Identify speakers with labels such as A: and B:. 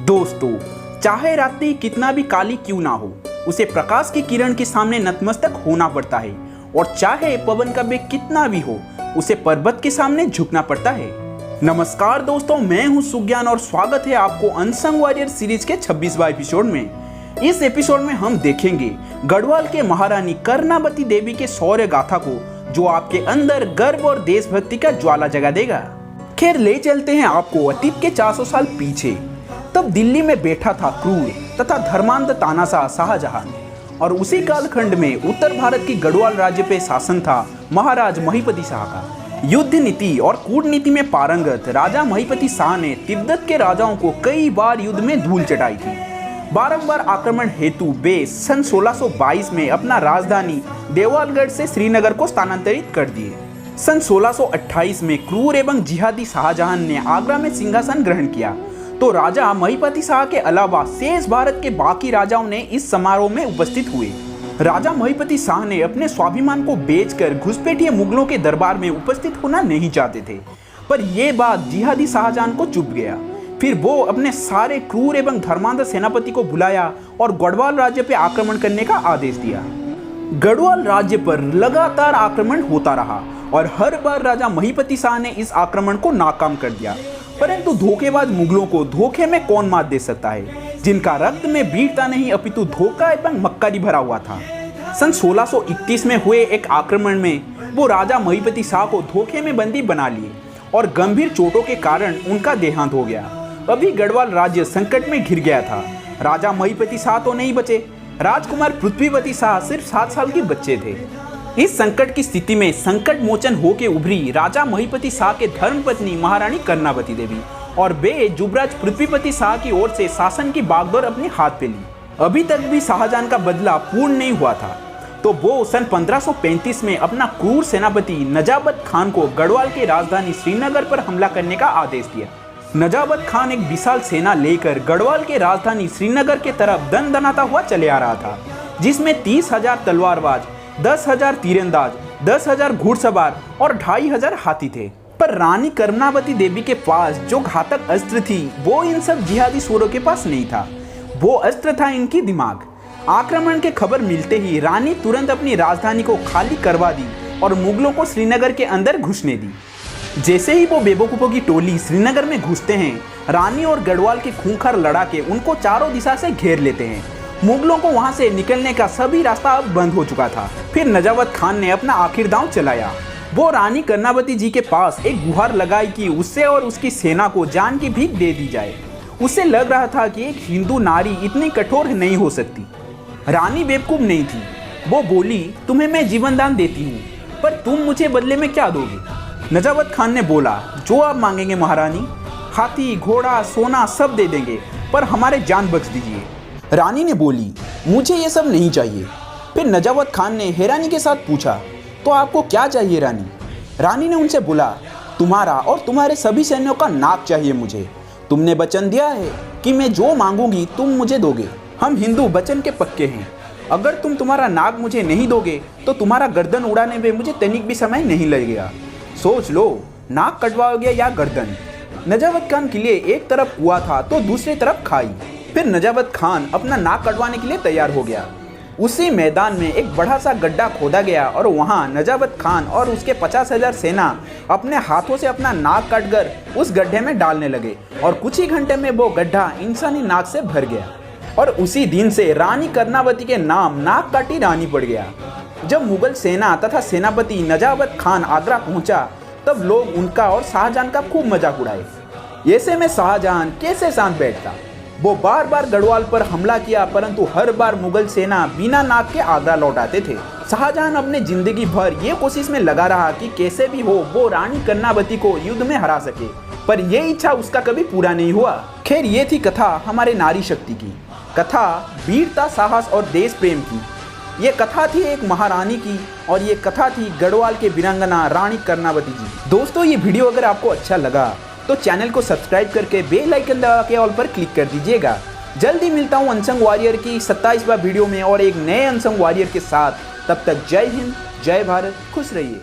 A: दोस्तों, चाहे रात्रि कितना भी काली क्यों ना हो, उसे प्रकाश की किरण के सामने नतमस्तक होना पड़ता है। और चाहे पवन का वेग कितना भी हो, उसे पर्वत के सामने झुकना पड़ता है। नमस्कार दोस्तों, मैं हूं सुज्ञान और स्वागत है आपको अनसंग वॉरियर सीरीज के 26वां एपिसोड में। इस एपिसोड में हम देखेंगे गढ़वाल के महारानी कर्णावती देवी के शौर्य गाथा को, जो आपके अंदर गर्व और देशभक्ति का ज्वाला जगा देगा। खैर, ले चलते हैं आपको अतीत के 400 साल पीछे। तब दिल्ली में बैठा था क्रूर तथा धर्मांध तानाशाह शाहजहां, और उसी कालखंड में उत्तर भारत की गढ़वाल राज्य पे शासन था महाराज महिपति शाह का। युद्ध नीति और कूटनीति में पारंगत राजा महिपति शाह ने तिब्बत के राजाओं को कई बार युद्ध में धूल चटाई थी। बारंबार आक्रमण हेतु वे सन 1622 में अपना राजधानी देवालगढ़ से श्रीनगर को स्थानांतरित कर दिए। सन 1628 में क्रूर एवं जिहादी शाहजहां ने आगरा में सिंहासन ग्रहण किया, तो राजा महिपति शाह के अलावा शेष भारत के बाकी राजाओं ने इस समारोह में उपस्थित हुए। राजा महिपति शाह ने अपने स्वाभिमान को बेचकर घुसपैठिए मुगलों के दरबार में उपस्थित होना नहीं चाहते थे, पर यह बात जिहादी शाहजहां को चुभ गया। फिर वो अपने सारे क्रूर एवं धर्मांध सेनापति को बुलाया और गढ़वाल राज्य पर आक्रमण करने का आदेश दिया। गढ़वाल राज्य पर लगातार आक्रमण होता रहा और हर बार राजा महिपति शाह ने इस आक्रमण को नाकाम कर दिया। परंतु धोखेबाज मुगलों को धोखे में कौन मात दे सकता है, जिनका रक्त में वीरता नहीं अपितु धोखा एवं मक्कारी भरा हुआ था। सन 1631 में हुए एक आक्रमण में वो राजा महिपति शाह को धोखे में बंदी बना लिए और गंभीर चोटों के कारण उनका देहांत हो गया। अभी गढ़वाल राज्य संकट में घिर गया था। राजा महिपति शाह तो नहीं बचे, राजकुमार पृथ्वीपति शाह सिर्फ 7 साल के बच्चे थे। इस संकट की स्थिति में संकट मोचन होकर उभरी राजा महिपति शाह के धर्मपत्नी महारानी कर्णावती देवी, और वे युवराज पृथ्वीपति शाह की ओर से शासन की बागडोर अपने हाथ पे ली। अभी तक भी शाहजहां का बदला पूर्ण नहीं हुआ था, तो वो सन 1535 में अपना क्रूर सेनापति नजाबत खान को गढ़वाल की राजधानी श्रीनगर पर हमला करने का आदेश दिया। नजाबत खान एक विशाल सेना लेकर गढ़वाल के राजधानी श्रीनगर के तरफ दनदनाता हुआ चले आ रहा था, जिसमें 30,000 तलवारबाज, 10,000 तीरंदाज, 10,000 घुड़सवार और 2,500 हाथी थे। पर रानी कर्णावती देवी के पास जो घातक अस्त्र थी, वो इन सब जिहादी शूरों के पास नहीं था। वो अस्त्र था इनकी दिमाग। आक्रमण के खबर मिलते ही रानी तुरंत अपनी राजधानी को खाली करवा दी और मुगलों को श्रीनगर के अंदर घुसने दी। जैसे ही वो बेवकूफों की टोली श्रीनगर में घुसते हैं, रानी और गढ़वाल के खूंखार लड़ाके उनको चारों दिशा से घेर लेते हैं। मुगलों को वहां से निकलने का सभी रास्ता अब बंद हो चुका था। फिर नजाबत खान ने अपना आखिर दांव चलाया। वो रानी कर्णावती जी के पास एक गुहार लगाई कि उससे और उसकी सेना को जान की भीख दे दी जाए। उसे लग रहा था कि एक हिंदू नारी इतनी कठोर नहीं हो सकती। रानी बेवकूफ नहीं थी। वो बोली, तुम्हें मैं जीवन दान देती हूँ, पर तुम मुझे बदले में क्या दोगे? नजाबत खान ने बोला, जो आप मांगेंगे महारानी, हाथी, घोड़ा, सोना सब दे देंगे, पर हमारे जान बख्श दीजिए। रानी ने बोली, मुझे ये सब नहीं चाहिए। फिर नजाबत खान ने हैरानी के साथ पूछा, तो आपको क्या चाहिए रानी? रानी ने उनसे बोला, तुम्हारा और तुम्हारे सभी सैन्यों का नाक चाहिए मुझे। तुमने वचन दिया है कि मैं जो मांगूंगी तुम मुझे दोगे। हम हिंदू वचन के पक्के हैं। अगर तुम तुम्हारा नाक मुझे नहीं दोगे तो तुम्हारा गर्दन उड़ाने में मुझे तनिक भी समय नहीं लगेगा। सोच लो, नाक कटवाओगे या गर्दन? नजाबत खान के लिए एक तरफ कुआं था तो दूसरी तरफ खाई। फिर नजाबत खान अपना नाक कटवाने के लिए तैयार हो गया। उसी मैदान में एक बड़ा सा गड्ढा खोदा गया और वहां नजाबत खान और उसके 50,000 सेना अपने हाथों से अपना नाक काटकर उस गड्ढे में डालने लगे, और कुछ ही घंटे में वो गड्ढा इंसानी नाक से भर गया। और उसी दिन से रानी कर्णावती के नाम नाक काटी रानी पड़ गया। जब मुगल सेना तथा सेनापति नजाबत खान आगरा पहुंचा, तब लोग उनका और शाहजहां का खूब मजाक उड़ाए। ऐसे में शाहजहां कैसे शांत बैठता? वो बार बार गढ़वाल पर हमला किया, परंतु हर बार मुगल सेना बिना नाक के आगरा लौट आते थे। शाहजहां अपने जिंदगी भर ये कोशिश में लगा रहा कि कैसे भी हो वो रानी कर्णावती को युद्ध में हरा सके, पर यह इच्छा उसका कभी पूरा नहीं हुआ। खैर, ये थी कथा हमारे नारी शक्ति की, कथा वीरता, साहस और देश प्रेम की। ये कथा थी एक महारानी की, और ये कथा थी गढ़वाल के वीरांगना रानी कर्णावती जी। दोस्तों, ये वीडियो अगर आपको अच्छा लगा तो चैनल को सब्सक्राइब करके बेल आइकन दबा के ऑल पर क्लिक कर दीजिएगा। जल्दी मिलता हूँ अनसंग वॉरियर की 27वां वीडियो में और एक नए अनसंग वॉरियर के साथ। तब तक जय हिंद, जय भारत, खुश रहिए।